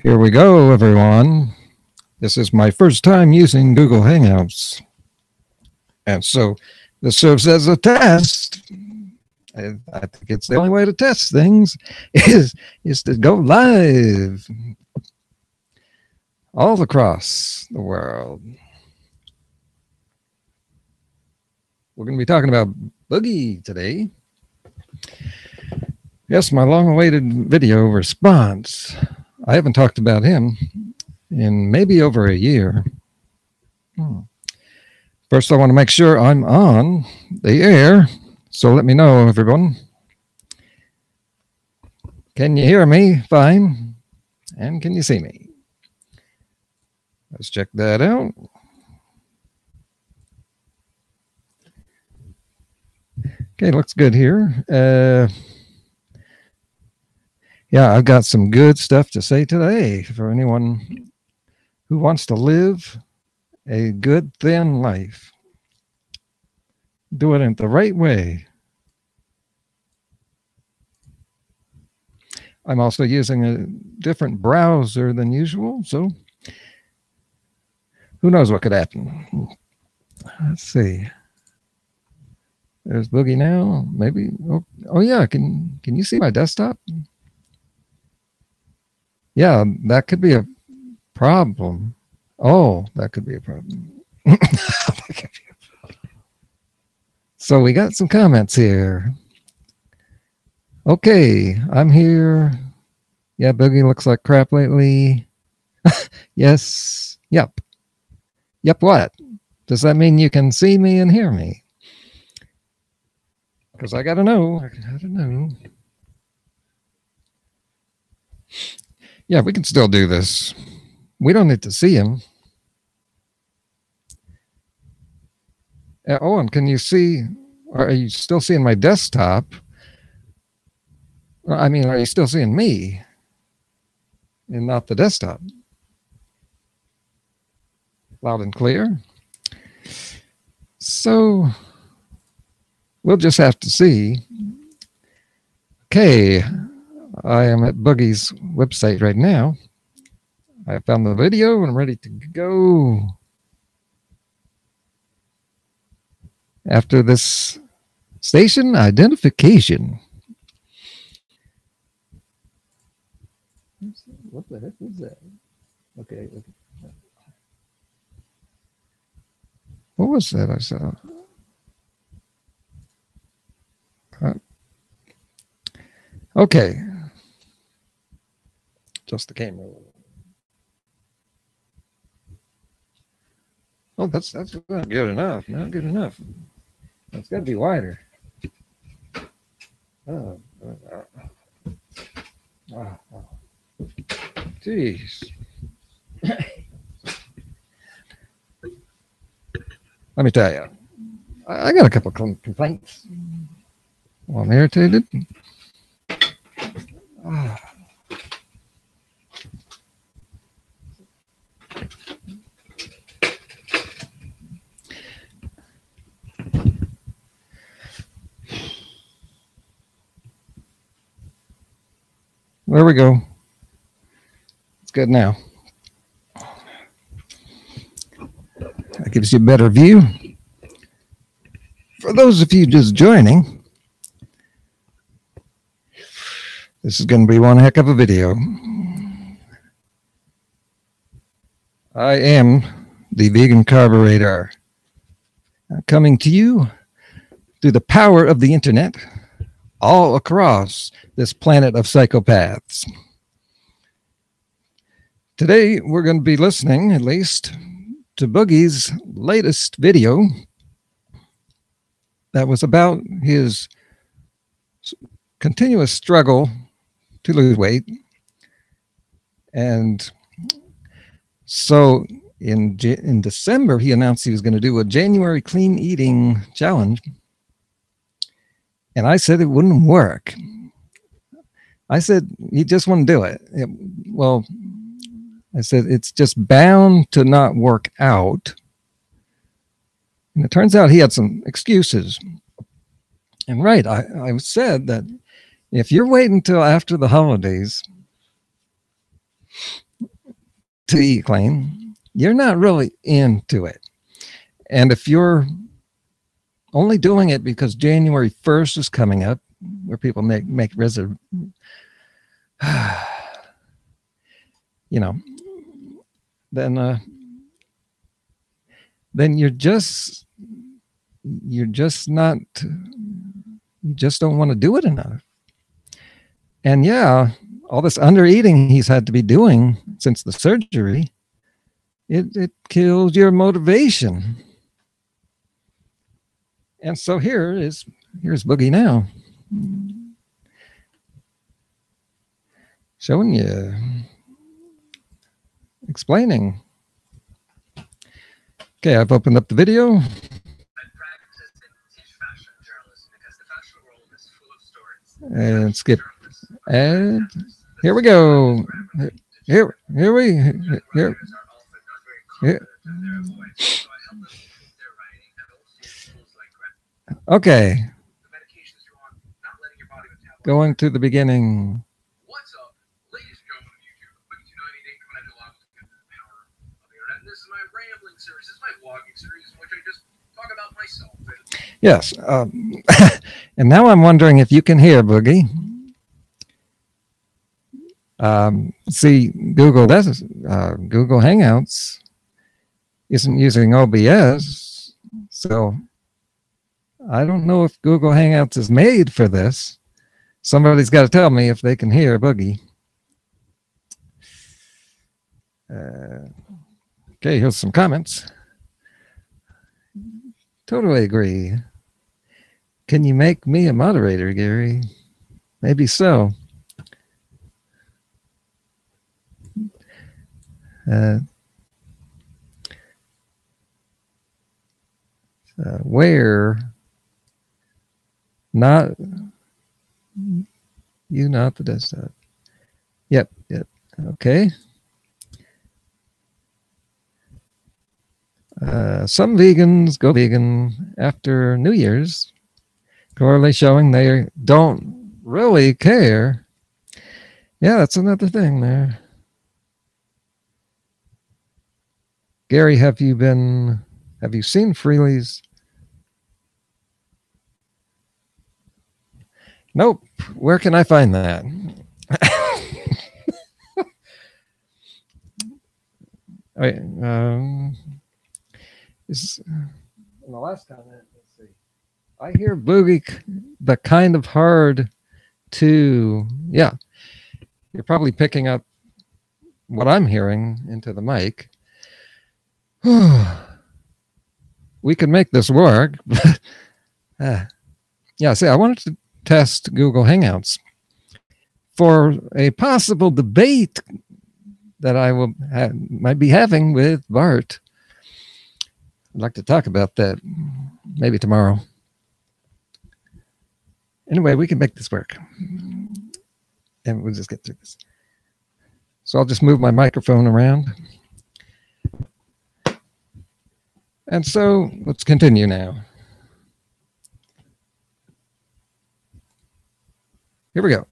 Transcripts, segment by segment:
Here we go, everyone. This is my first time using Google Hangouts. And so this serves as a test. I think it's the only way to test things is to go live all across the world. We're going to be talking about Boogie today. Yes, my long-awaited video response. I haven't talked about him in maybe over a year. First, I want to make sure I'm on the air. So let me know, everyone. Can you hear me fine? And can you see me? Let's check that out. Okay, looks good here. Yeah, I've got some good stuff to say today for anyone who wants to live a good, thin life. Do it in the right way. I'm also using a different browser than usual, so who knows what could happen. Let's see. There's Boogie now. Maybe. Oh yeah. Can you see my desktop? Yeah, that could be a problem. Oh, that could be a problem. So we got some comments here. Okay, I'm here. Yeah, Boogie looks like crap lately. Yes. Yep. Yep, what? Does that mean you can see me and hear me? Because I got to know. I don't know. Yeah, we can still do this. We don't need to see him. Oh, and can you see, are you still seeing my desktop? I mean, are you still seeing me and not the desktop? Loud and clear. So we'll just have to see. Okay, I am at Boogie's website right now. I found the video and I'm ready to go. After this station identification. What the heck was that? Okay. What was that I saw? Okay. Just the camera. Oh, that's not good enough. Not good enough. It's got to be wider. Oh. Jeez. Let me tell you, I got a couple of complaints. Well, I'm irritated. There we go. It's good now. That gives you a better view. For those of you just joining, this is going to be one heck of a video. I am the vegan carburetor, coming to you through the power of the internet all across this planet of psychopaths. Today, we're going to be listening, at least, to Boogie's latest video that was about his continuous struggle to lose weight. And so in December, he announced he was going to do a January clean eating challenge. And I said it wouldn't work. I said he just wouldn't do it. Well, I said it's just bound to not work out. And it turns out he had some excuses. And right, I said that if you're waiting until after the holidays to eat clean, you're not really into it. And if you're only doing it because January 1st is coming up, where people make reserve, you know, then you're just not, you just don't want to do it enough. And yeah, all this under eating he's had to be doing since the surgery, it kills your motivation. And so here's Boogie now, showing you, explaining. Okay, I've opened up the video. And skip ad. Here we go. Here. Okay. Going to the beginning. What's up, ladies and gentlemen of YouTube? Boogie 298 coming at you live with the power of the internet. This is my rambling series. This is my vlogging series in which I just talk about myself. Yes. And now I'm wondering if you can hear Boogie. See, Google Hangouts isn't using OBS, so I don't know if Google Hangouts is made for this. Somebody's got to tell me if they can hear Boogie. Okay, here's some comments. Totally agree. Can you make me a moderator, Gary? Maybe so. Where? Not you, not the desktop. Yep. Okay. Some vegans go vegan after New Year's, clearly showing they don't really care. Yeah, that's another thing there. Gary, have you seen Freely's? Nope. Where can I find that? Wait, is in the last comment, let's see. I hear Boogie, the kind of hard to, yeah. You're probably picking up what I'm hearing into the mic. We can make this work. Yeah, see, I wanted to test Google Hangouts for a possible debate that I might be having with Bart. I'd like to talk about that maybe tomorrow. Anyway, we can make this work. And we'll just get through this. So I'll just move my microphone around. And so let's continue now. Here we go.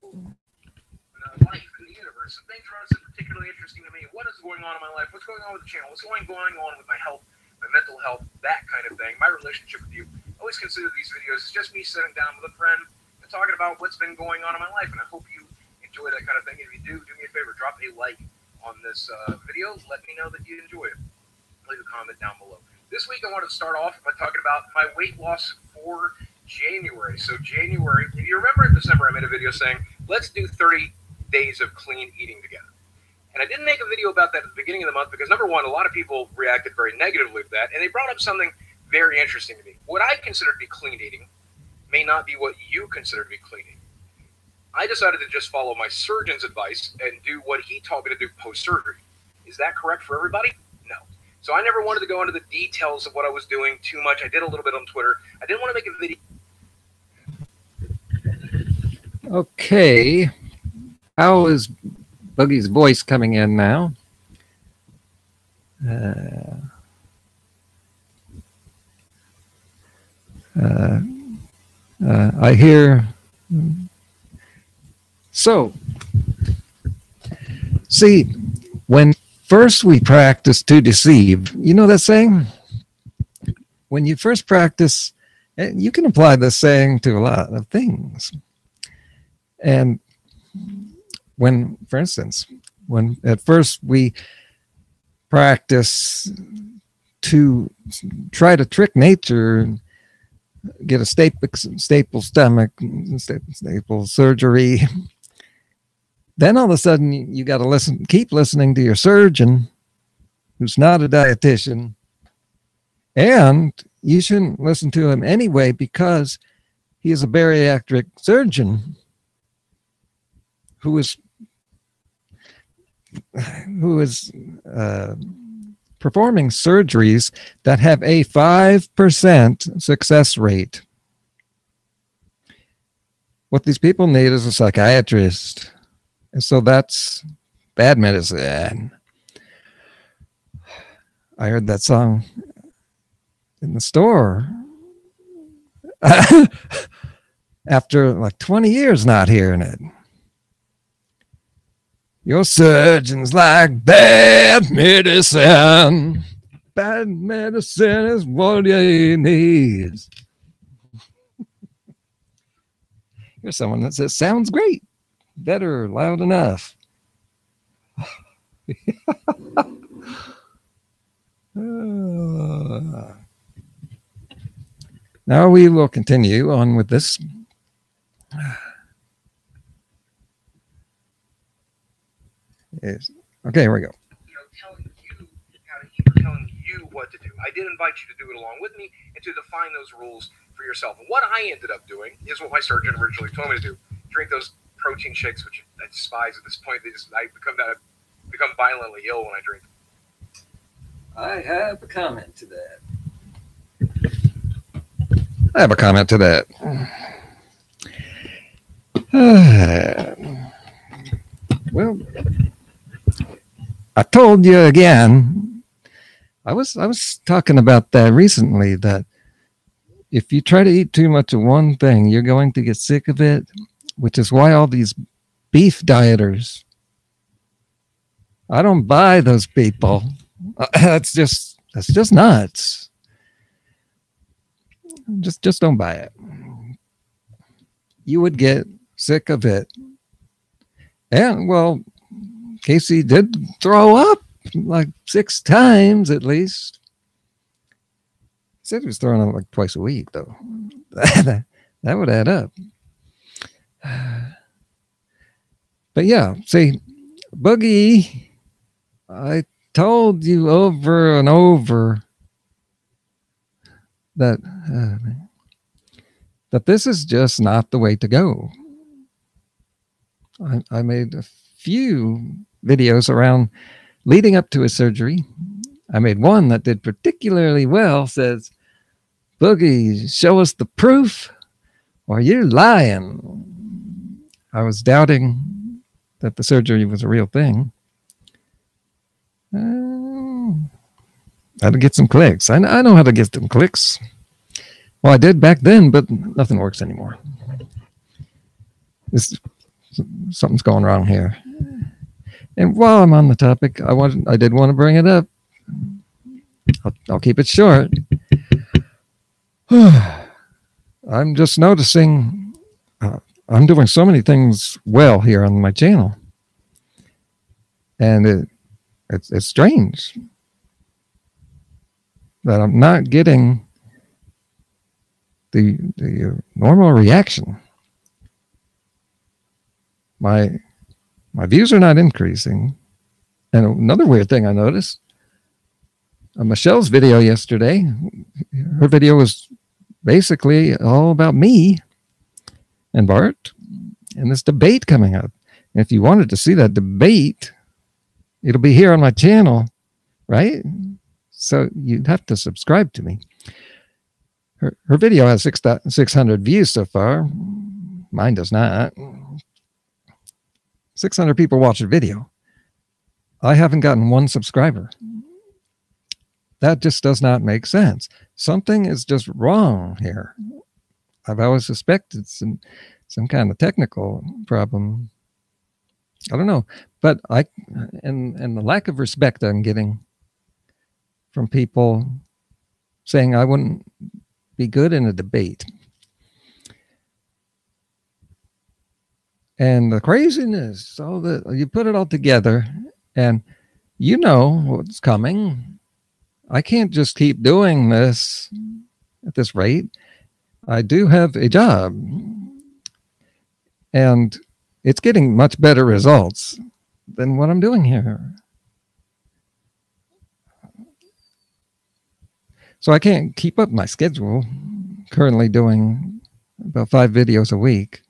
Life in the universe. Some things are particularly interesting to me. What is going on in my life? What's going on with the channel? What's going on with my health, my mental health, that kind of thing. My relationship with you. I always consider these videos as just me sitting down with a friend and talking about what's been going on in my life. And I hope you enjoy that kind of thing. If you do me a favor, drop a like on this video. Let me know that you enjoy it. Leave a comment down below. This week I wanted to start off by talking about my weight loss for January. So January, if you remember in December, I made a video saying, let's do 30 days of clean eating together. And I didn't make a video about that at the beginning of the month because, number one, a lot of people reacted very negatively to that, and they brought up something very interesting to me. What I consider to be clean eating may not be what you consider to be clean eating. I decided to just follow my surgeon's advice and do what he taught me to do post-surgery. Is that correct for everybody? No. So I never wanted to go into the details of what I was doing too much. I did a little bit on Twitter. I didn't want to make a video. Okay. How is Boogie's voice coming in now? I hear. So, see, when first we practice to deceive. You know that saying? When you first practice, you can apply this saying to a lot of things. And when, for instance, when at first we practice to try to trick nature, get a staple stomach, staple surgery, then all of a sudden you got to keep listening to your surgeon, who's not a dietitian, and you shouldn't listen to him anyway because he is a bariatric surgeon who is performing surgeries that have a 5% success rate. What these people need is a psychiatrist. And so that's bad medicine. I heard that song in the store after like 20 years not hearing it. Your surgeon's like bad medicine. Bad medicine is what you need. Here's someone that says, sounds great. Better, loud enough. Now we will continue on with this. Okay, here we go. Telling you how to eat, telling you what to do. I did invite you to do it along with me and to define those rules for yourself. And what I ended up doing is what my surgeon originally told me to do: drink those protein shakes, which I despise at this point. I become violently ill when I drink. I have a comment to that. Well, I told you again, I was talking about that recently, that if you try to eat too much of one thing, you're going to get sick of it, which is why all these beef dieters, I don't buy those people. That's just nuts. Just don't buy it. You would get sick of it. And well, Casey did throw up like 6 times at least. He said he was throwing up like twice a week, though. That would add up. But yeah, see, Boogie, I told you over and over that this is just not the way to go. I made a few videos around leading up to his surgery. I made one that did particularly well, says, Boogie, show us the proof or you're lying. I was doubting that the surgery was a real thing. How to get some clicks. I know how to get some clicks. Well, I did back then, but nothing works anymore. Something's going wrong here. And while I'm on the topic, I did want to bring it up. I'll keep it short. I'm just noticing I'm doing so many things well here on my channel, and it's strange that I'm not getting the normal reaction. My views are not increasing. And another weird thing I noticed, Michelle's video yesterday, her video was basically all about me and Bart and this debate coming up. And if you wanted to see that debate, it'll be here on my channel, right? So you'd have to subscribe to me. Her video has 600 views so far. Mine does not. 600 people watch the video. I haven't gotten 1 subscriber. That just does not make sense. Something is just wrong here. I've always suspected some kind of technical problem. I don't know, but and the lack of respect I'm getting from people saying I wouldn't be good in a debate. And the craziness, so that you put it all together and you know what's coming. I can't just keep doing this at this rate. I do have a job and it's getting much better results than what I'm doing here. So I can't keep up my schedule. Currently doing about 5 videos a week.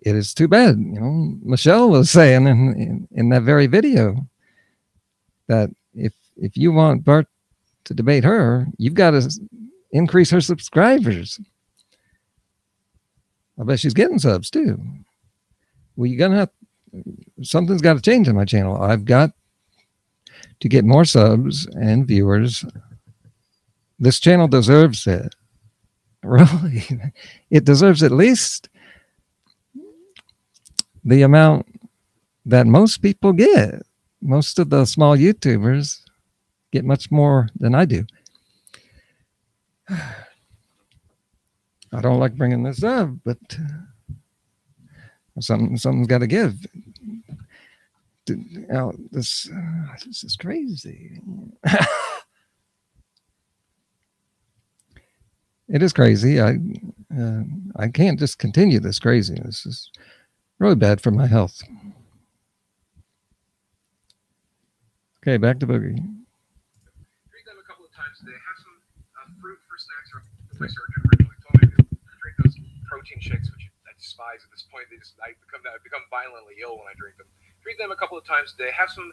It is too bad. You know, Michelle was saying in that very video that if you want Bart to debate her, you've got to increase her subscribers. I bet she's getting subs too. Well, you're gonna have something's got to change on my channel. I've got to get more subs and viewers. This channel deserves it. Really, it deserves at least the amount that most people get. Most of the small YouTubers get much more than I do. I don't like bringing this up, but something's got to give. This is crazy. It is crazy. I can't just continue this craziness. This is really bad for my health. Okay, back to Boogie. Drink them a couple of times a day. Have some fruit for snacks. Or my surgeon originally told me to drink those protein shakes, which I despise at this point. I become violently ill when I drink them. Drink them a couple of times a day. Have some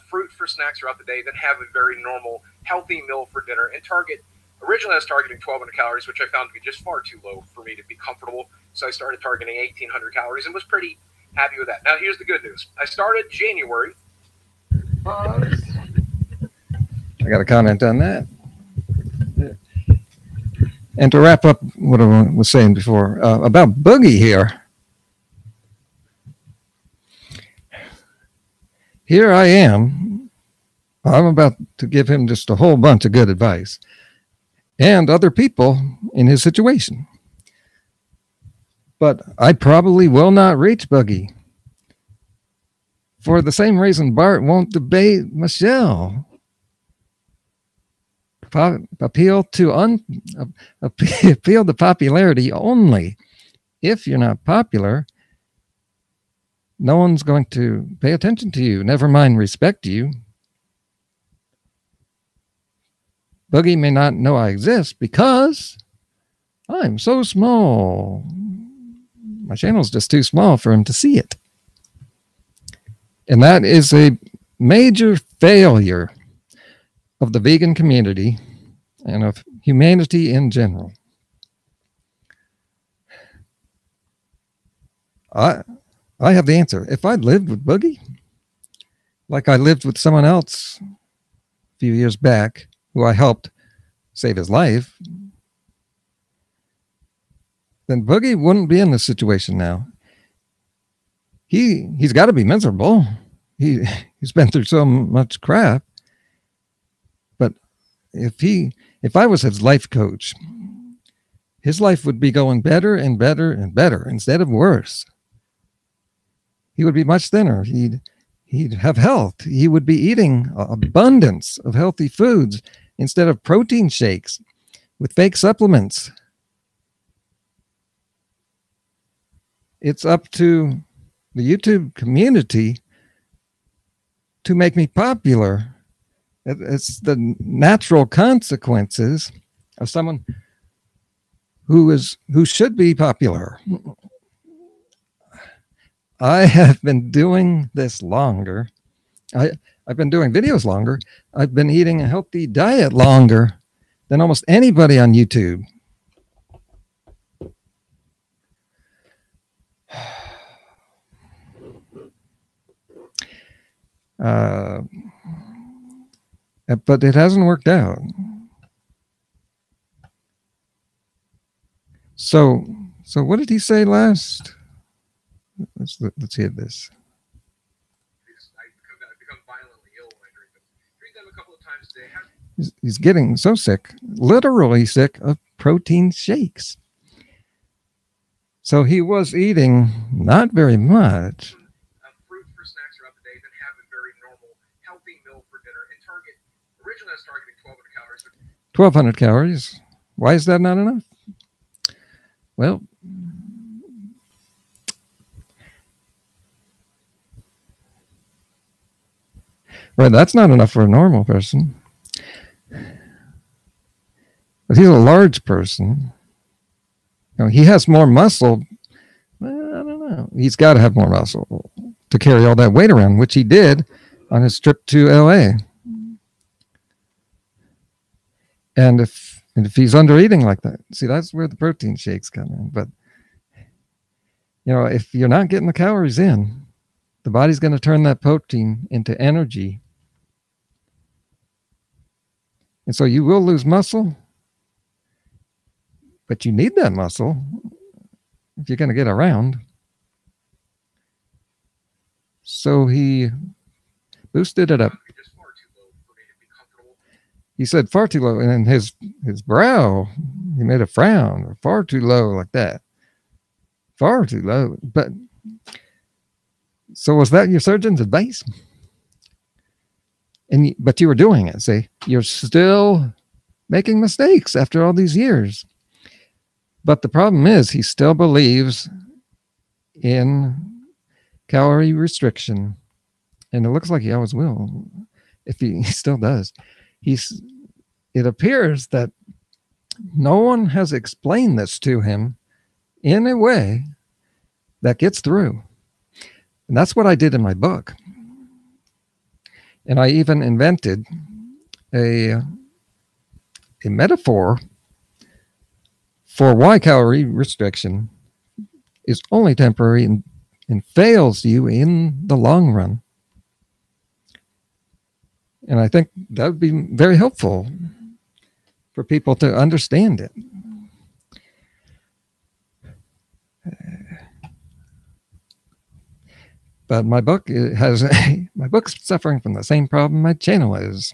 fruit for snacks throughout the day. Then have a very normal, healthy meal for dinner. And originally I was targeting 1,200 calories, which I found to be just far too low for me to be comfortable. So I started targeting 1,800 calories and was pretty happy with that. Now, here's the good news. I started January. I got a comment on that. And to wrap up what I was saying before about Boogie here. Here I am. I'm about to give him just a whole bunch of good advice. And other people in his situation. But I probably will not reach Boogie. For the same reason Bart won't debate Michelle. Appeal to popularity only. If you're not popular, no one's going to pay attention to you, never mind respect you. Boogie may not know I exist because I'm so small. My channel's just too small for him to see it. And that is a major failure of the vegan community and of humanity in general. I have the answer. If I'd lived with Boogie, like I lived with someone else a few years back, who I helped save his life, then Boogie wouldn't be in this situation now. He's got to be miserable. He's been through so much crap. But if I was his life coach, his life would be going better and better and better instead of worse. He would be much thinner. He'd have health. He would be eating abundance of healthy foods instead of protein shakes with fake supplements. It's up to the YouTube community to make me popular. It's the natural consequences of someone who should be popular. I have been doing this longer. I've been doing videos longer. I've been eating a healthy diet longer than almost anybody on YouTube. But it hasn't worked out. So what did he say last? Let's hear this. read them a couple of times a day. He's getting so sick, literally sick of protein shakes. So he was eating not very much. Fruit for snacks throughout the day, then have a very normal, healthy meal for dinner. And originally I was targeting 1,200 calories. 1,200 calories. Why is that not enough? Well, right, that's not enough for a normal person. But he's a large person. You know, he has more muscle. Well, I don't know. He's got to have more muscle to carry all that weight around, which he did on his trip to LA. And if he's under eating like that, see, that's where the protein shakes come in. But, you know, if you're not getting the calories in, the body's going to turn that protein into energy. And so you will lose muscle, but you need that muscle if you're going to get around. So he boosted it up. He said far too low, and in his brow, he made a frown, far too low, like that. Far too low. But so was that your surgeon's advice? But you were doing it. See, you're still making mistakes after all these years. But the problem is he still believes in calorie restriction. And it looks like he always will, if he still does. It appears that no one has explained this to him in a way that gets through. And that's what I did in my book. And I even invented a metaphor for why calorie restriction is only temporary and fails you in the long run. And I think that would be very helpful for people to understand it. But my book's suffering from the same problem my channel is.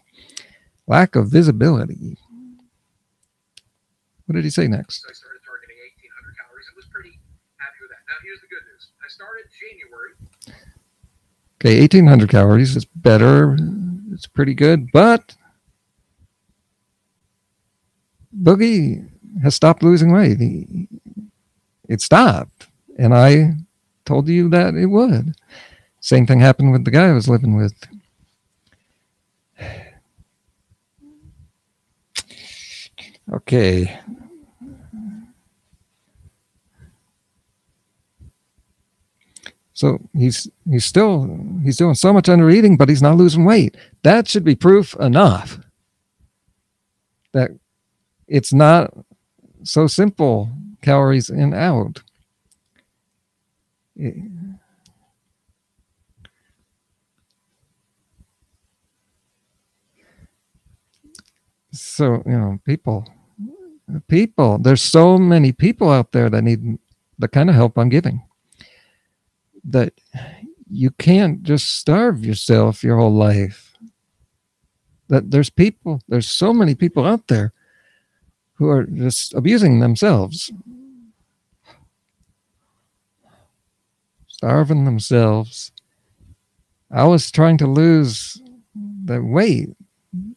Lack of visibility. What did he say next? So I started targeting 1,800 calories and was pretty happy with that. Now here's the good news. I started January. Okay, 1,800 calories is better. It's pretty good, but Boogie has stopped losing weight. It stopped, and I told you that it would. Same thing happened with the guy I was living with. Okay. So he's doing so much under eating, but he's not losing weight. That should be proof enough that it's not so simple, calories in, out. So, you know, people, there's so many people out there that need the kind of help I'm giving, that you can't just starve yourself your whole life. That there's so many people out there who are just abusing themselves, starving themselves. I was trying to lose the weight,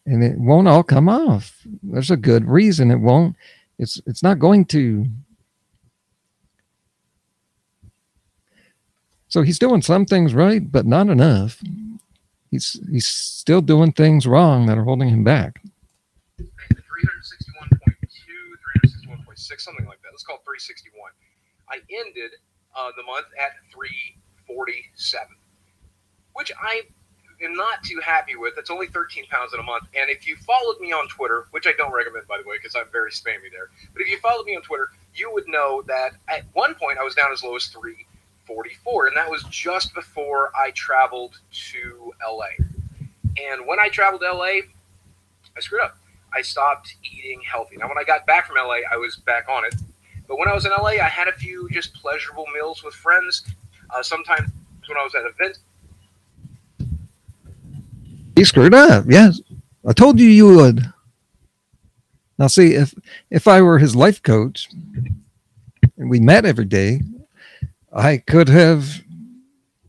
and it won't all come off. There's a good reason it won't. It's not going to. So he's doing some things right, but not enough. He's still doing things wrong that are holding him back. 361.2, 361.6, something like that. Let's call it 361. I ended the month at 347, which I am not too happy with. It's only 13 pounds in a month. And if you followed me on Twitter, which I don't recommend, by the way, because I'm very spammy there, but if you followed me on Twitter, you would know that at one point I was down as low as 344, and that was just before I traveled to LA. And when I traveled to LA, I screwed up. I stopped eating healthy. Now, when I got back from LA, I was back on it. But when I was in LA, I had a few just pleasurable meals with friends. Sometimes when I was at events. He screwed up. Yes. I told you you would. Now, see, if I were his life coach and we met every day, I could have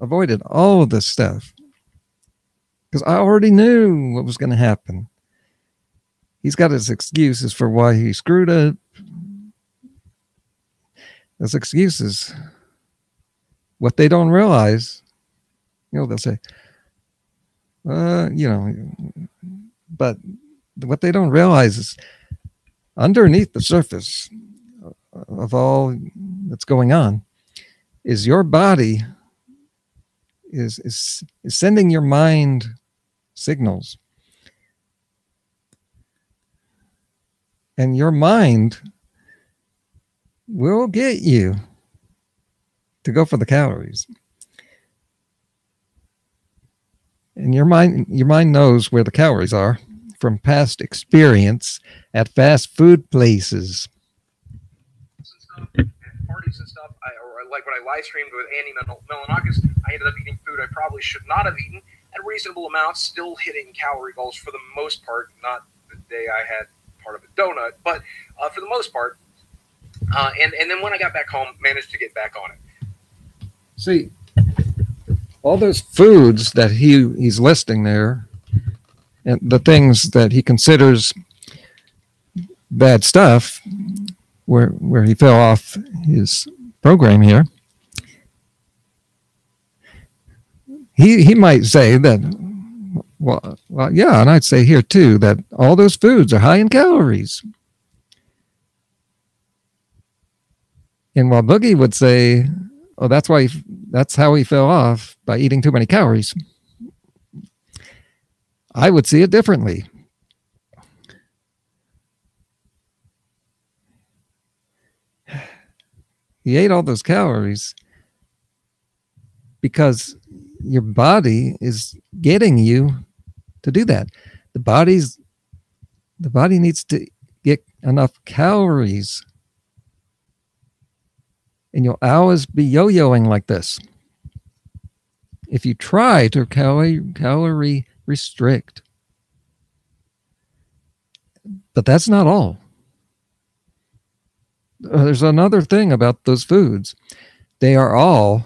avoided all of this stuff because I already knew what was going to happen. He's got his excuses for why he screwed up. Those excuses. What they don't realize, they'll say, but what they don't realize is underneath the surface of all that's going on is your body is sending your mind signals. And your mind will get you to go for the calories. And your mind knows where the calories are from past experience at fast food places. Parties and stuff, like when I live streamed with Andy Melanakis, I ended up eating food I probably should not have eaten at reasonable amounts, still hitting calorie goals for the most part, not the day I had part of a donut, but for the most part. And then when I got back home, managed to get back on it. See, all those foods that he's listing there, and the things that he considers bad stuff, where he fell off his program here, he might say that, well, yeah, and I'd say here too that all those foods are high in calories. And while Boogie would say, oh, that's how he fell off, by eating too many calories, I would see it differently. He ate all those calories because your body is getting you to do that. The body needs to get enough calories, and you'll always be yo-yoing like this if you try to calorie restrict. But that's not all. There's another thing about those foods. They are all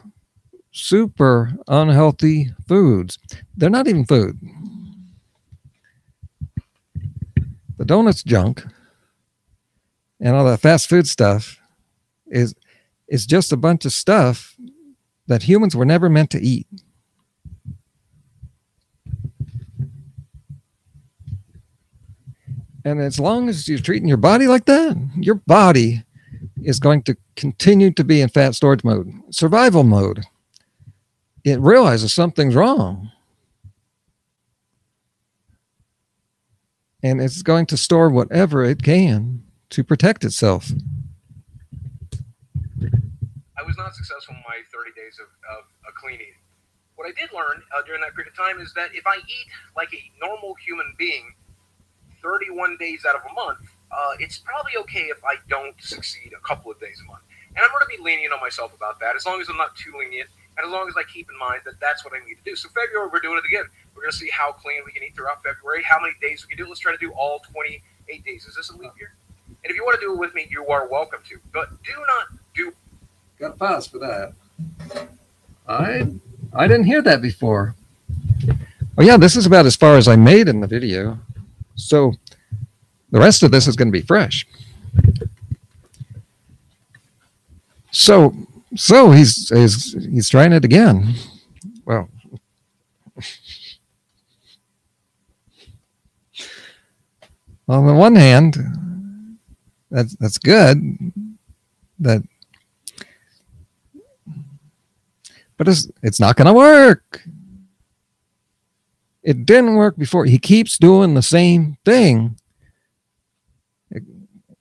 super unhealthy foods. They're not even food. The donuts junk and all that fast food stuff is just a bunch of stuff that humans were never meant to eat. And as long as you're treating your body like that, your body is going to continue to be in fat storage mode, survival mode. It realizes something's wrong. And it's going to store whatever it can to protect itself. I was not successful in my 30 days of clean eating. What I did learn during that period of time is that if I eat like a normal human being 31 days out of a month, it's probably okay if I don't succeed a couple of days a month. And I'm going to be lenient on myself about that, as long as I'm not too lenient, and as long as I keep in mind that that's what I need to do. So February, we're doing it again. We're going to see how clean we can eat throughout February, how many days we can do. Let's try to do all 28 days. Is this a leap year? And if you want to do it with me, you are welcome to. But do not do... Got a pass for that. I didn't hear that before. Oh yeah, this is about as far as I made in the video. So the rest of this is going to be fresh. So he's trying it again. Well, on the one hand, that's good. But it's not going to work. It didn't work before. He keeps doing the same thing,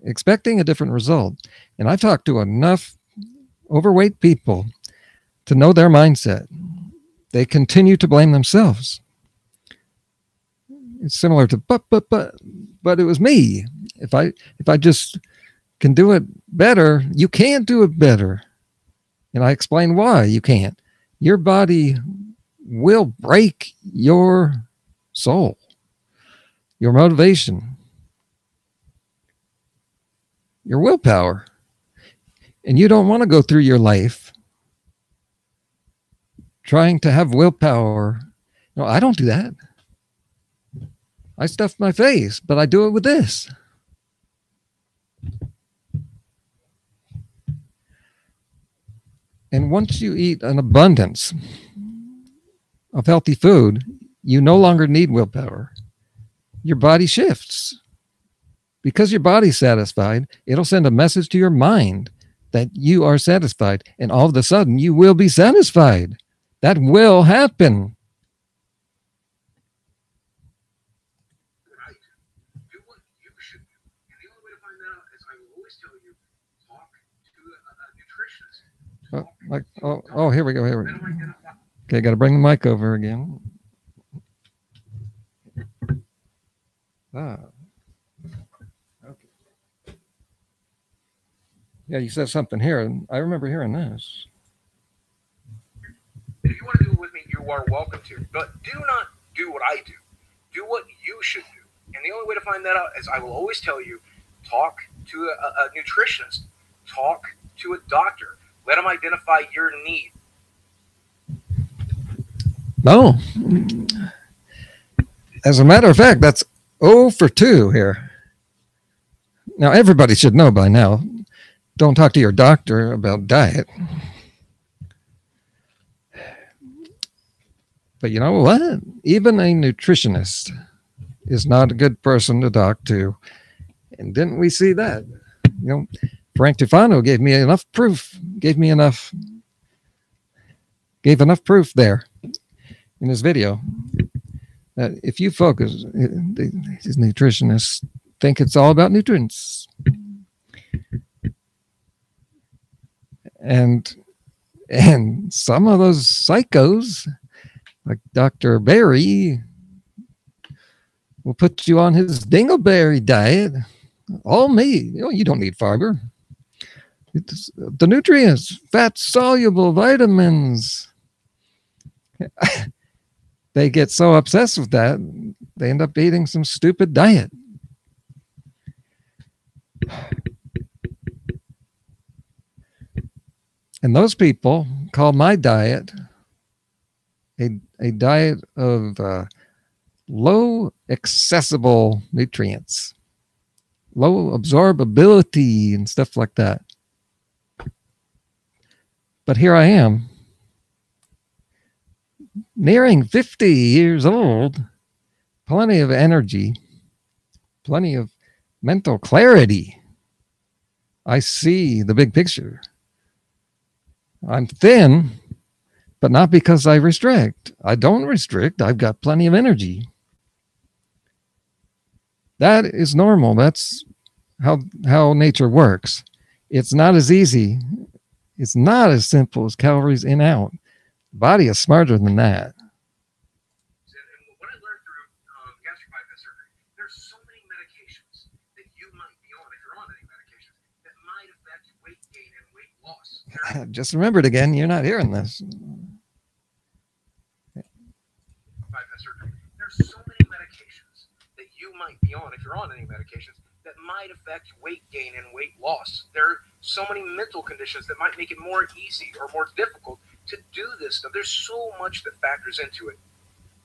expecting a different result. And I've talked to enough overweight people to know their mindset. They continue to blame themselves. It's similar to but it was me. If I just can do it better, you can't do it better. And I explain why you can't. Your body will break your soul, your motivation, your willpower. And you don't want to go through your life trying to have willpower. No, I don't do that. I stuff my face, but I do it with this. And once you eat an abundance of healthy food, you no longer need willpower. Your body shifts. Because your body's satisfied, it'll send a message to your mind that you are satisfied. And all of a sudden, you will be satisfied. That will happen. Right. Do what you should do. And the only way to find that out is I will always tell you, talk to a nutritionist. Oh, here we go. Okay, got to bring the mic over again. Okay. Yeah, you said something here, and I remember hearing this. If you want to do it with me, you are welcome to. But do not do what I do. Do what you should do. And the only way to find that out is I will always tell you, talk to a nutritionist. Talk to a doctor. Let them identify your need. No. As a matter of fact, that's 0 for 2 here. Now, everybody should know by now, don't talk to your doctor about diet. But you know what? Even a nutritionist is not a good person to talk to. And didn't we see that? You know, Frank Tufano gave enough proof there in his video that if you focus, his nutritionists think it's all about nutrients. And some of those psychos, like Dr. Berry, will put you on his dingleberry diet. All meat. You don't need fiber. It's the nutrients, fat soluble vitamins. They get so obsessed with that, they end up eating some stupid diet. And those people call my diet a diet of low accessible nutrients, low absorbability and stuff like that. But here I am, nearing 50 years old, plenty of energy, plenty of mental clarity. I see the big picture. I'm thin, but not because I restrict. I don't restrict. I've got plenty of energy. That is normal. That's how nature works. It's not as easy. It's not as simple as calories in out. The body is smarter than that. And what I learned through gastric bypass surgery, there's so many medications that you might be on, if you're on any medications, that might affect weight gain and weight loss. Just remember it again. You're not hearing this. Bypass surgery. There's so many medications that you might be on, if you're on any medications, that might affect weight gain and weight loss. There are so many mental conditions that might make it more easy or more difficult to do this stuff. There's so much that factors into it.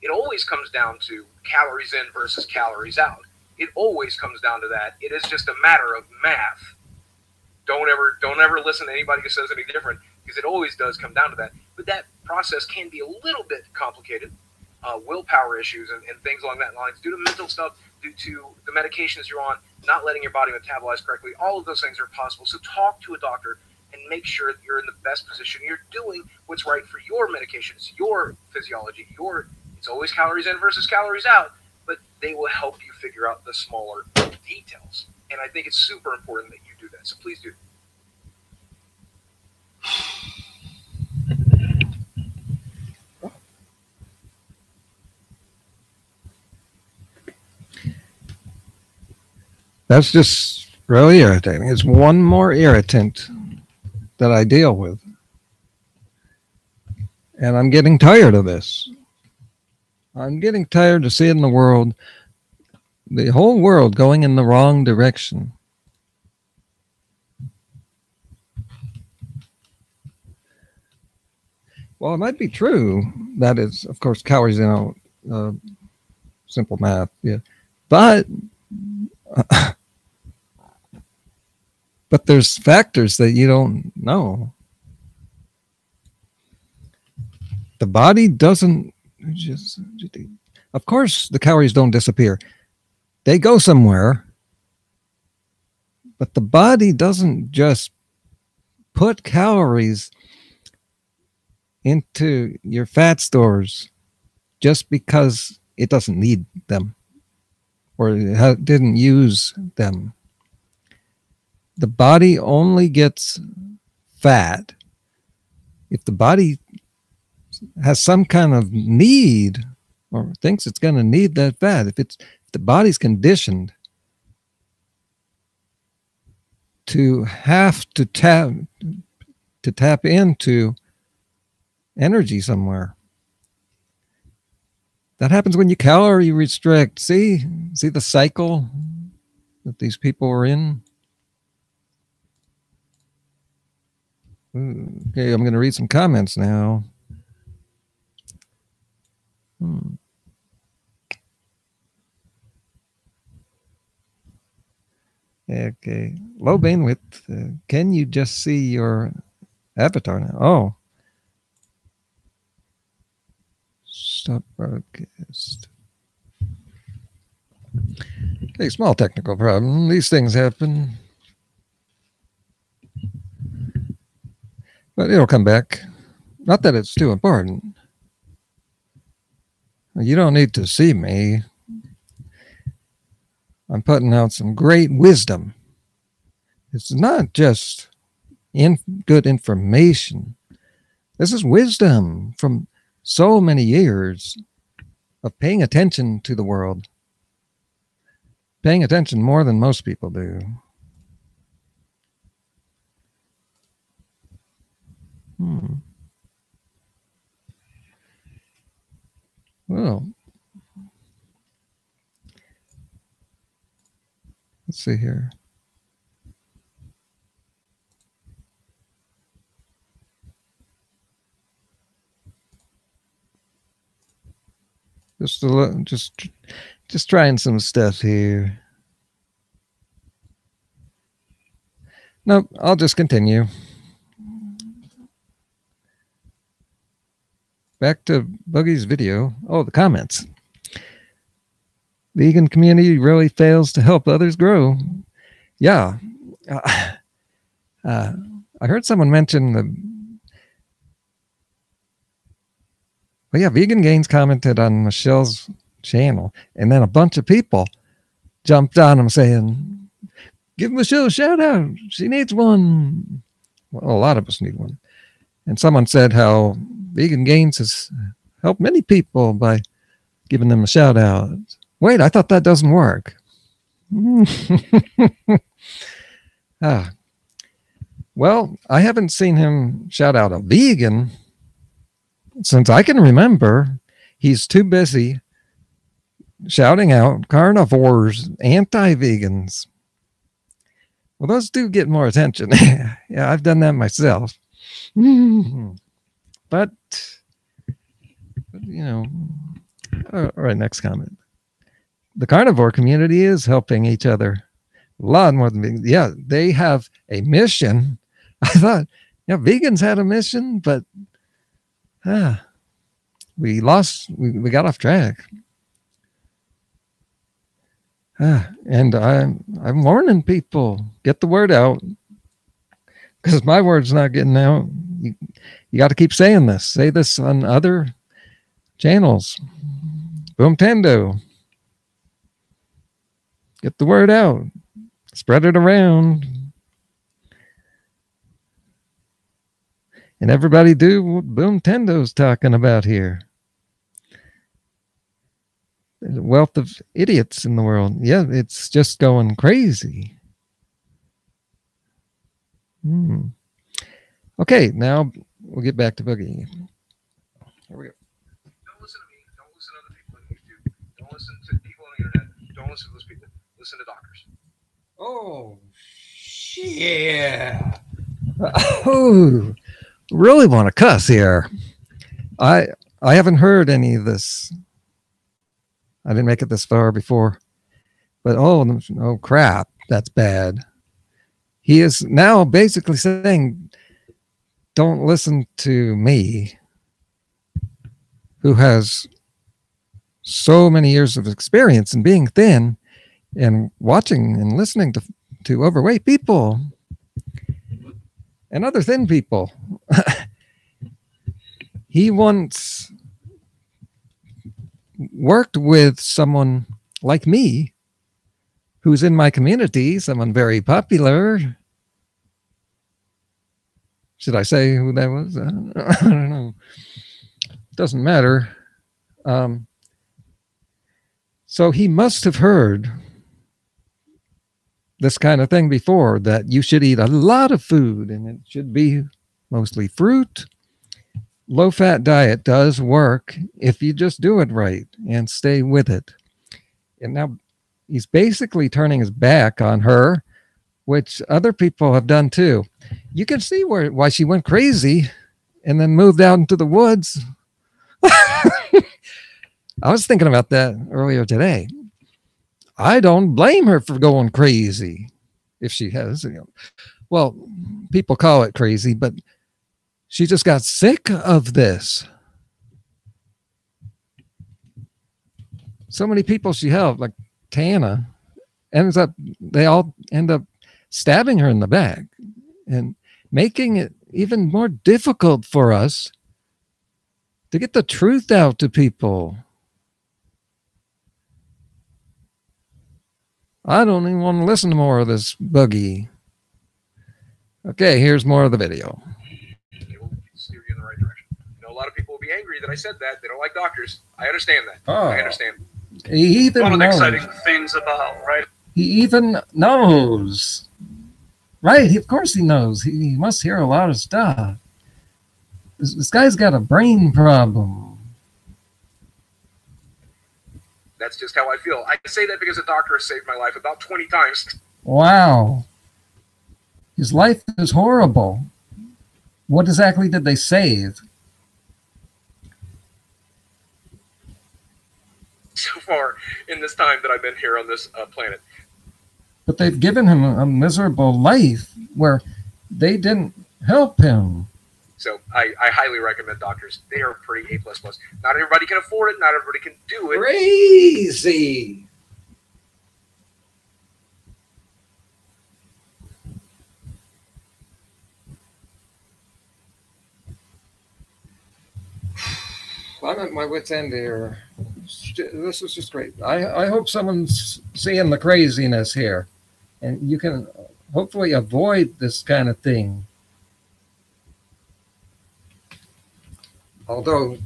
It always comes down to calories in versus calories out. It always comes down to that. It is just a matter of math. Don't ever listen to anybody who says any different, because it always does come down to that. But that process can be a little bit complicated. Willpower issues and things along that lines, due to mental stuff, due to the medications you're on, not letting your body metabolize correctly. All of those things are possible. So talk to a doctor and make sure that you're in the best position. You're doing what's right for your medications, your physiology, it's always calories in versus calories out, but they will help you figure out the smaller details. And I think it's super important that you do that. So please do. That's just really irritating. It's one more irritant that I deal with. And I'm getting tired of this. I'm getting tired of seeing the whole world going in the wrong direction. Well, it might be true. That is, of course, calories, simple math. Yeah. But, but there's factors that you don't know. The body doesn't just, of course, the calories don't disappear. They go somewhere, but the body doesn't just put calories into your fat stores just because it doesn't need them or it didn't use them. The body only gets fat if the body has some kind of need or thinks it's going to need that fat. If the body's conditioned to have to tap into energy somewhere. That happens when you calorie restrict. See the cycle that these people are in? Okay, I'm going to read some comments now. Okay, low bandwidth. Can you just see your avatar now? Oh. Stop broadcast. Okay, small technical problem. These things happen. But it'll come back. Not that it's too important. You don't need to see me. I'm putting out some great wisdom. It's not just good information. This is wisdom from so many years of paying attention to the world. Paying attention more than most people do. Well, let's see here. Just trying some stuff here. Nope, I'll just continue. Back to Boogie's video. Oh, the comments. Vegan community really fails to help others grow. Yeah. I heard someone mention Vegan Gains commented on Michelle's channel, and then a bunch of people jumped on him saying, give Michelle a shout out. She needs one. Well, a lot of us need one. And someone said how Vegan Gains has helped many people by giving them a shout out. Wait, I thought that doesn't work. Well, I haven't seen him shout out a vegan since I can remember. He's too busy shouting out carnivores, anti-vegans. Well, those do get more attention. Yeah, I've done that myself. But, all right, next comment. The carnivore community is helping each other a lot more than vegans. Yeah, they have a mission. I thought, vegans had a mission, but we got off track. And I'm warning people, get the word out, because my word's not getting out. You got to keep saying this. Say this on other channels. Boom Tendo. Get the word out. Spread it around. And everybody do what Boom Tendo's talking about here. There's a wealth of idiots in the world. Yeah, it's just going crazy. Okay, now we'll get back to Boogie. Here we go. Don't listen to me. Don't listen to other people. Don't listen to those people. Listen to doctors. Oh, yeah. Oh, really want to cuss here. I haven't heard any of this. I didn't make it this far before. But oh crap, that's bad. He is now basically saying, don't listen to me, who has so many years of experience in being thin and watching and listening to overweight people and other thin people. He once worked with someone like me who's in my community, someone very popular. Should I say who that was? I don't know. Doesn't matter. So he must have heard this kind of thing before, that you should eat a lot of food and it should be mostly fruit. Low-fat diet does work if you just do it right and stay with it. And now he's basically turning his back on her, which other people have done too. You can see why she went crazy and then moved out into the woods. I was thinking about that earlier today. I don't blame her for going crazy if she has, well, people call it crazy, but she just got sick of this. So many people she helped, like Tana, they all end up stabbing her in the back and making it even more difficult for us to get the truth out to people. I don't even want to listen to more of this Boogie. Okay, here's more of the video. They will steer you in the right direction. A lot of people will be angry that I said that. They don't like doctors. I understand that. I understand. He even one of the knows. exciting things about, right? He even knows. Right, of course he knows. He must hear a lot of stuff. This guy's got a brain problem. That's just how I feel. I say that because a doctor has saved my life about 20 times. Wow. His life is horrible. What exactly did they save? So far in this time that I've been here on this planet. But they've given him a miserable life where they didn't help him. So I highly recommend doctors. They are pretty A++. Not everybody can afford it. Not everybody can do it. Crazy. I'm at my wit's end here. This is just great. I hope someone's seeing the craziness here, and you can hopefully avoid this kind of thing. Although,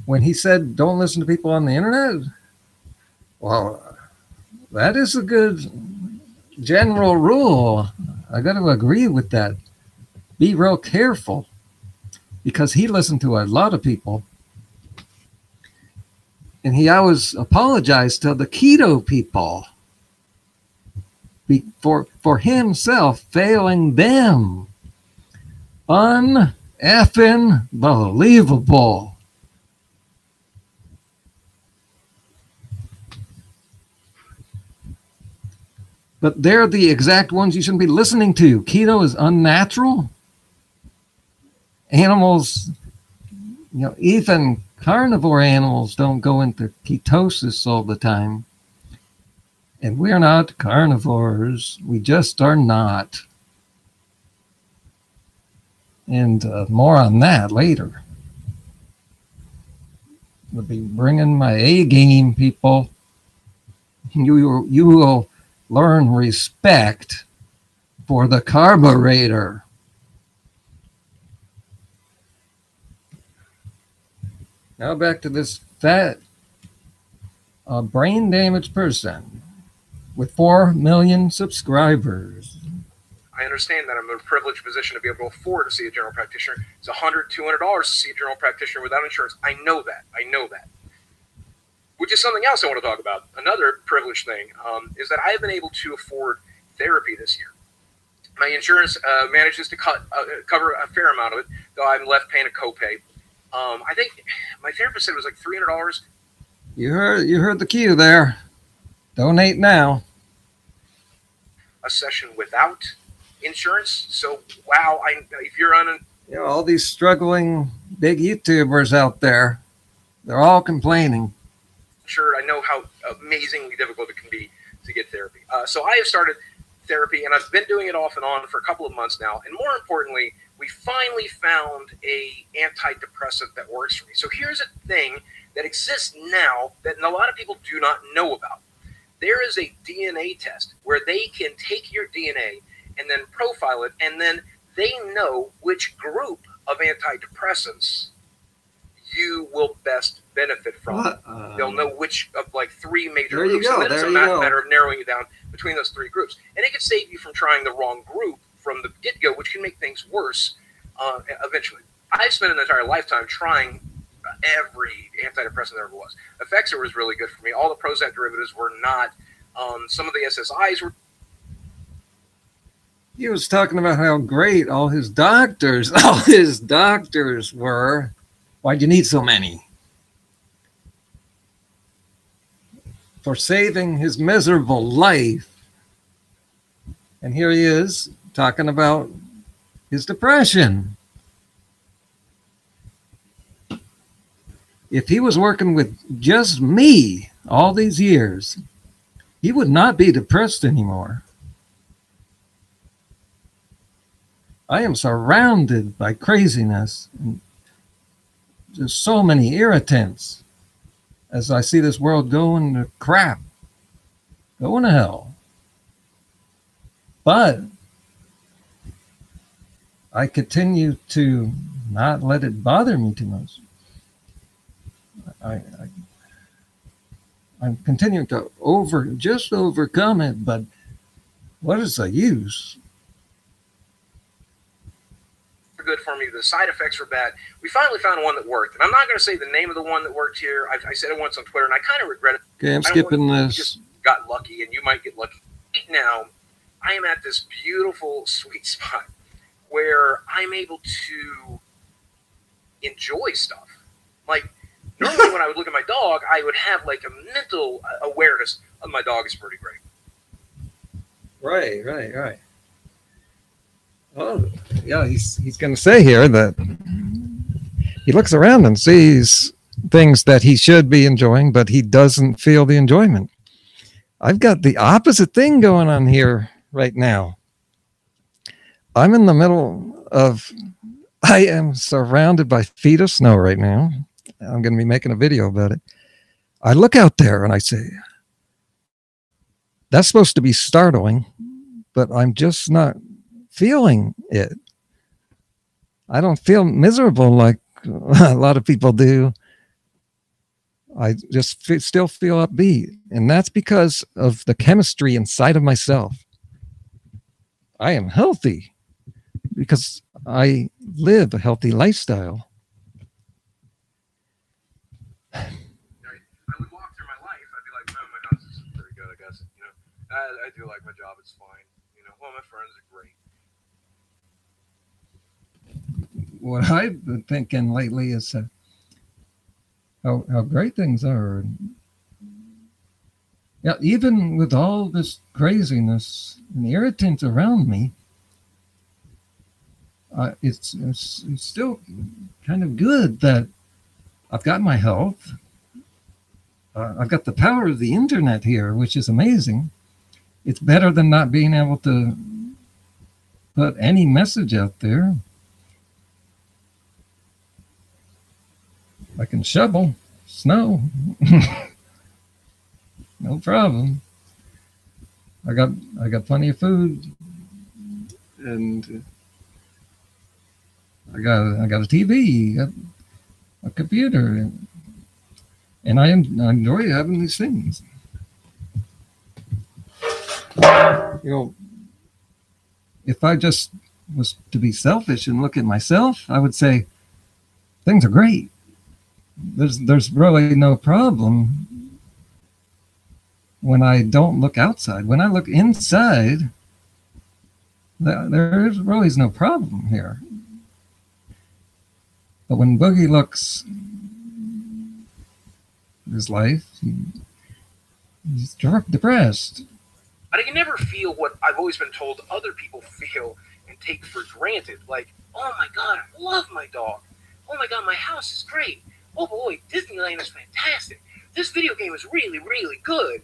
when he said don't listen to people on the internet, well, that is a good general rule. I got to agree with that. Be real careful, because he listened to a lot of people, and he always apologized to the keto people for himself failing them. Effing believable. But they're the exact ones you shouldn't be listening to. Keto is unnatural. Animals, even carnivore animals don't go into ketosis all the time. And we're not carnivores. We just are not. And more on that later. I'll be bringing my A game, people. You will learn respect for the Carboraider. Now back to this fat, brain-damaged person with 4 million subscribers. I understand that I'm in a privileged position to be able to afford to see a general practitioner. It's $100, $200 to see a general practitioner without insurance. I know that. Which is to something else I want to talk about. Another privileged thing is that I have been able to afford therapy this year. My insurance manages to cover a fair amount of it, though I'm left paying a copay. I think my therapist said it was like $300. You heard the cue there. Donate now. A session without insurance. So wow, if you're on all these struggling big YouTubers out there, they're all complaining. Sure, I know how amazingly difficult it can be to get therapy. So I have started therapy, and I've been doing it off and on for a couple of months now. And more importantly, we finally found a antidepressant that works for me. So here's a thing that exists now that a lot of people do not know about. There is a DNA test where they can take your DNA and then profile it, and then they know which group of antidepressants you will best benefit from. They'll know which of like 3 major groups. And then it's a matter of narrowing it down between those 3 groups. And it can save you from trying the wrong group from the get-go, which can make things worse eventually. I've spent an entire lifetime trying every antidepressant there ever was. Effexor was really good for me. All the Prozac derivatives were not. Some of the SSIs were. He was talking about how great all his doctors were. Why'd you need so many? For saving his miserable life. And here he is talking about his depression. If he was working with just me all these years, he would not be depressed anymore. I am surrounded by craziness and just so many irritants as I see this world going to crap, going to hell. But I continue to not let it bother me too much. I'm continuing to overcome it, but what is the use? Good for me. The side effects were bad. We finally found one that worked, and I'm not going to say the name of the one that worked here. I said it once on Twitter, and I kind of regret it. Okay, I'm skipping this. Just got lucky, and you might get lucky. Right now, I am at this beautiful sweet spot where I'm able to enjoy stuff. Like normally, when I would look at my dog, I would have like a mental awareness of my dog is pretty great. Right. Oh, yeah, he's going to say here that he looks around and sees things that he should be enjoying, but he doesn't feel the enjoyment. I've got the opposite thing going on here right now. I'm in the middle of, I am surrounded by feet of snow right now. I'm going to be making a video about it. I look out there and I say, that's supposed to be startling, but I'm just not feeling it. I don't feel miserable like a lot of people do. I just still feel upbeat. And that's because of the chemistry inside of myself. I am healthy because I live a healthy lifestyle. I would walk through my life. I'd be like, man, my house is pretty good, I guess. You know, I do like my job. It's fine. You know, well, my friends are great. What I've been thinking lately is how great things are. Yeah, even with all this craziness and irritants around me, it's still kind of good that I've got my health. I've got the power of the internet here, which is amazing. It's better than not being able to put any message out there. I can shovel snow. No problem. I got plenty of food, and I got a TV, got a computer, and I enjoy having these things. You know, if I just was to be selfish and look at myself, I would say things are great. There's really no problem. when I don't look outside. When I look inside, there really is no problem here. But when Boogie looks at his life, he's depressed. I can never feel what I've always been told other people feel and take for granted. Like, oh my God, I love my dog. Oh my God, my house is great. Oh boy, Disneyland is fantastic. This video game is really, really good.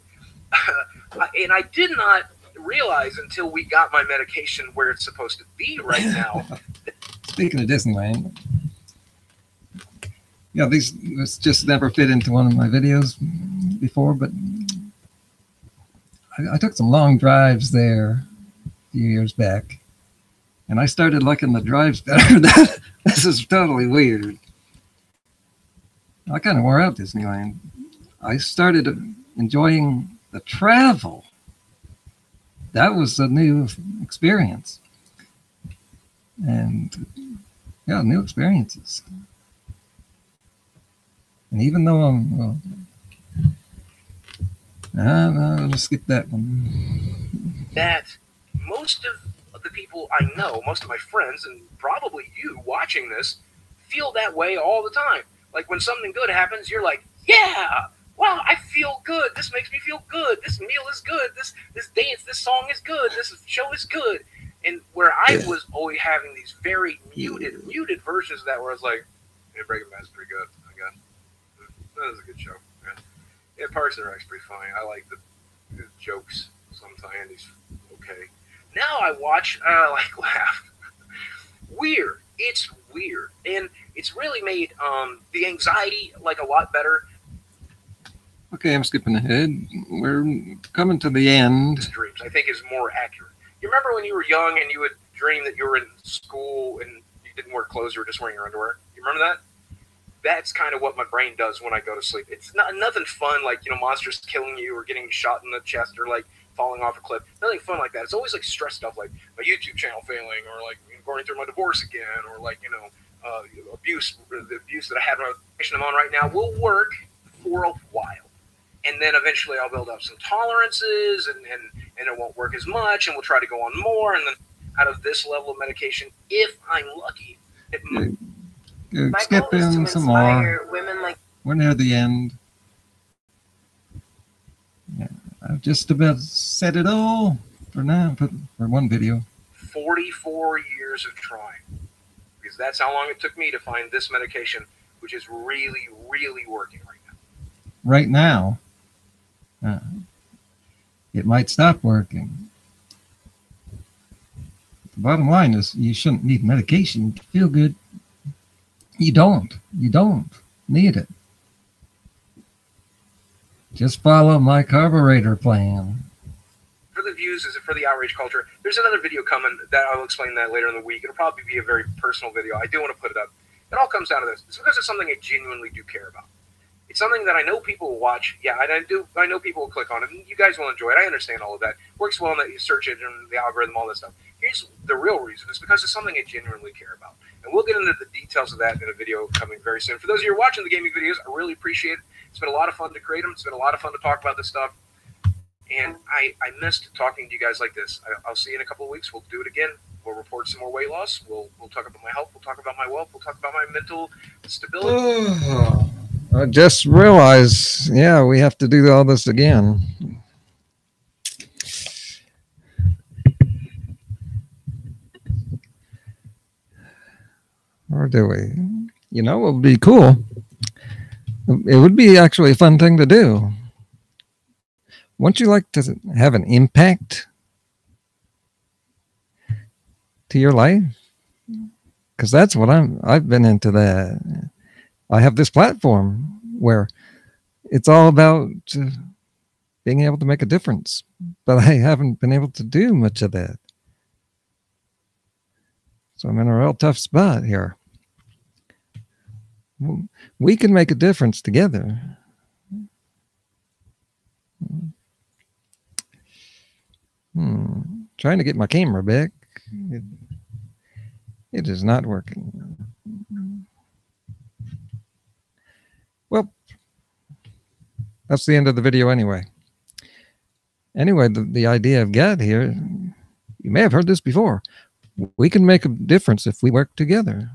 And I did not realize until we got my medication where it's supposed to be right now. Speaking of Disneyland, yeah, this just never fit into one of my videos before, but I took some long drives there a few years back, and I started liking the drives better. This is totally weird. I kind of wore out Disneyland. I started enjoying the travel. That was a new experience. And yeah, new experiences. And even though I'm, no, let's skip that one. That most of the people I know, most of my friends, and probably you watching this, feel that way all the time. Like when something good happens, you're like, yeah, wow, I feel good. This makes me feel good. This meal is good. This dance, this song is good. This show is good. And where I was always having these very muted versions of that, where I was like, yeah, Breaking Bad's pretty good, I guess. That was a good show. Yeah, Parks and Rec's pretty funny. I like the jokes sometimes. Andy's okay. Now I watch, I like laugh. Weird. It's weird. And it's really made the anxiety like a lot better. Okay, I'm skipping ahead. We're coming to the end. Dreams, I think, is more accurate. You remember when you were young and you would dream that you were in school and you didn't wear clothes, you were just wearing your underwear? You remember that? That's kind of what my brain does when I go to sleep. It's nothing fun like, monsters killing you or getting shot in the chest or like falling off a cliff. Nothing fun like that. It's always like stress stuff like my YouTube channel failing or like going through my divorce again or like, abuse. The abuse that I have I'm on right now will work for a while. And then eventually I'll build up some tolerances and it won't work as much and we'll try to go on more. And then out of this level of medication, if I'm lucky, it might. Skip in some more. Women like we're near the end. Yeah, I've just about said it all for now, for one video. 44 years of trying. Because that's how long it took me to find this medication, which is really, really working right now. Right now? It might stop working. The bottom line is you shouldn't need medication to feel good. You don't need it. Just follow my Carboraider plan. For the views, is it for the outrage culture? There's another video coming that I'll explain that later in the week. It'll probably be a very personal video. I do want to put it up. It all comes down to this. It's because it's something I genuinely do care about. It's something that I know people will watch. Yeah, I know people will click on it. And you guys will enjoy it. I understand all of that. Works well in that you search it and the algorithm, all that stuff. Here's the real reason. It's because it's something I genuinely care about. And we'll get into the details of that in a video coming very soon. For those of you who are watching the gaming videos, I really appreciate it. It's been a lot of fun to create them. It's been a lot of fun to talk about this stuff. And I missed talking to you guys like this. I'll see you in a couple of weeks. We'll do it again. We'll report some more weight loss. We'll talk about my health. We'll talk about my wealth. We'll talk about my mental stability. I just realized, yeah, we have to do all this again. Or do we? It would be cool. It would be actually a fun thing to do. Wouldn't you like to have an impact to your life? Because that's what I've been into that. I have this platform where it's all about being able to make a difference, but I haven't been able to do much of that. So I'm in a real tough spot here. We can make a difference together. Trying to get my camera back. It is not working. Well, that's the end of the video anyway. Anyway, the idea I've got here, you may have heard this before. We can make a difference if we work together.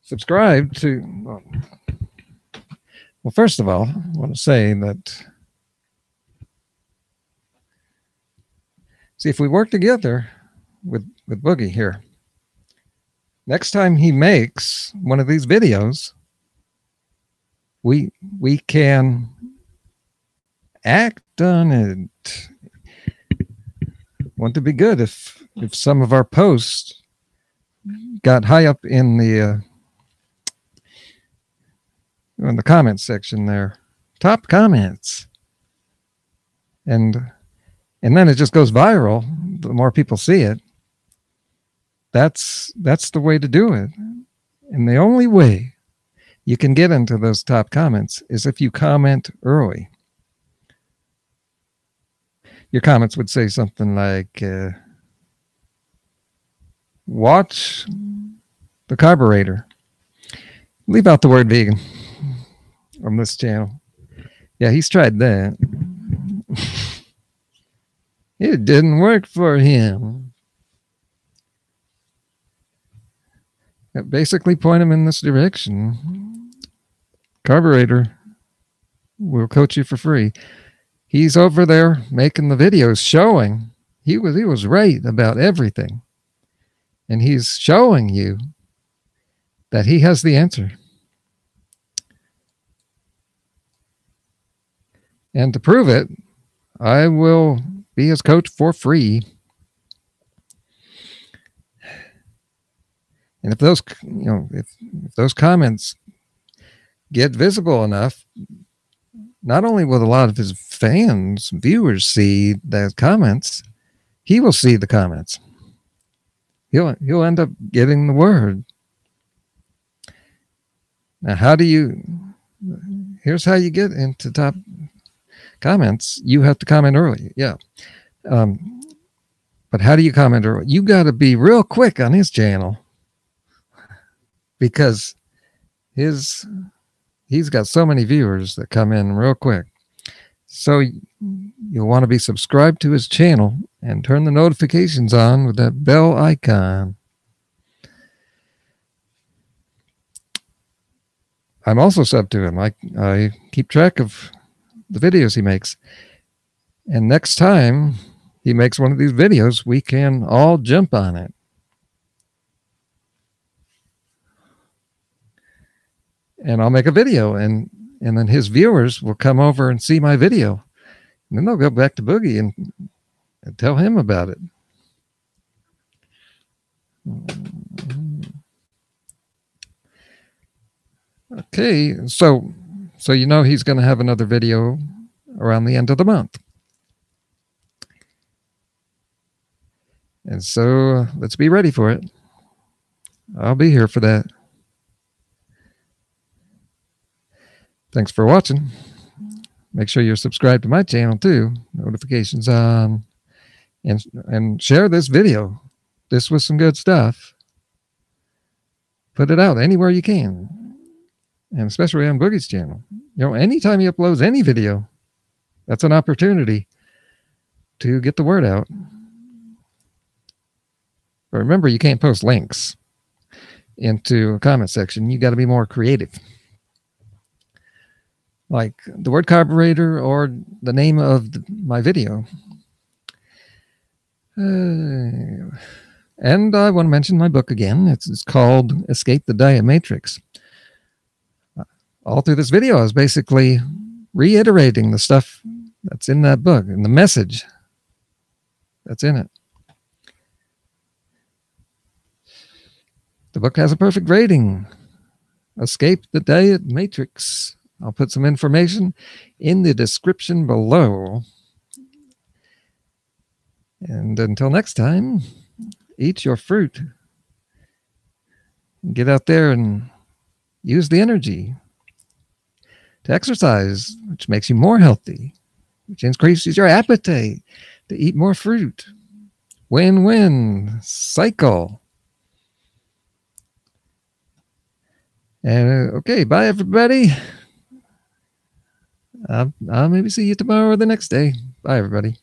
Subscribe to, well, first of all, I want to say that, see, if we work together with Boogie here, next time he makes one of these videos, we can act on it. Want to be good if some of our posts got high up in the comments section there, top comments, and then it just goes viral. The more people see it, that's the way to do it. And the only way you can get into those top comments is if you comment early. Your comments would say something like, watch the Carboraider. Leave out the word vegan on this channel. Yeah, he's tried that. It didn't work for him. Basically point him in this direction. Carboraider will coach you for free. He's over there making the videos showing he was right about everything. And he's showing you that he has the answer. And to prove it, I will be his coach for free. And if those, if those comments get visible enough, not only will a lot of his fans, viewers see the comments, he will see the comments. He'll end up getting the word. Now, here's how you get into top comments. You have to comment early. Yeah. But how do you comment early? You got to be real quick on his channel, because he's got so many viewers that come in real quick. So you'll want to be subscribed to his channel and turn the notifications on with that bell icon. I'm also sub to him. I keep track of the videos he makes. And next time he makes one of these videos, we can all jump on it. And I'll make a video, and then his viewers will come over and see my video. And then they'll go back to Boogie and tell him about it. Okay, so you know he's going to have another video around the end of the month. And so let's be ready for it. I'll be here for that. Thanks for watching. Make sure you're subscribed to my channel too. Notifications on. And share this video. This was some good stuff. Put it out anywhere you can. And especially on Boogie's channel. Anytime he uploads any video, that's an opportunity to get the word out. But remember, you can't post links into a comment section. You got to be more creative. Like the word carburetor or the name of my video. And I want to mention my book again. It's called Escape the Diet Matrix. All through this video, I was basically reiterating the stuff that's in that book and the message that's in it. The book has a perfect rating. Escape the Diet Matrix. I'll put some information in the description below. And until next time, eat your fruit. Get out there and use the energy to exercise, which makes you more healthy, which increases your appetite to eat more fruit. Win-win cycle. And okay, bye everybody. I'll maybe see you tomorrow or the next day. Bye, everybody.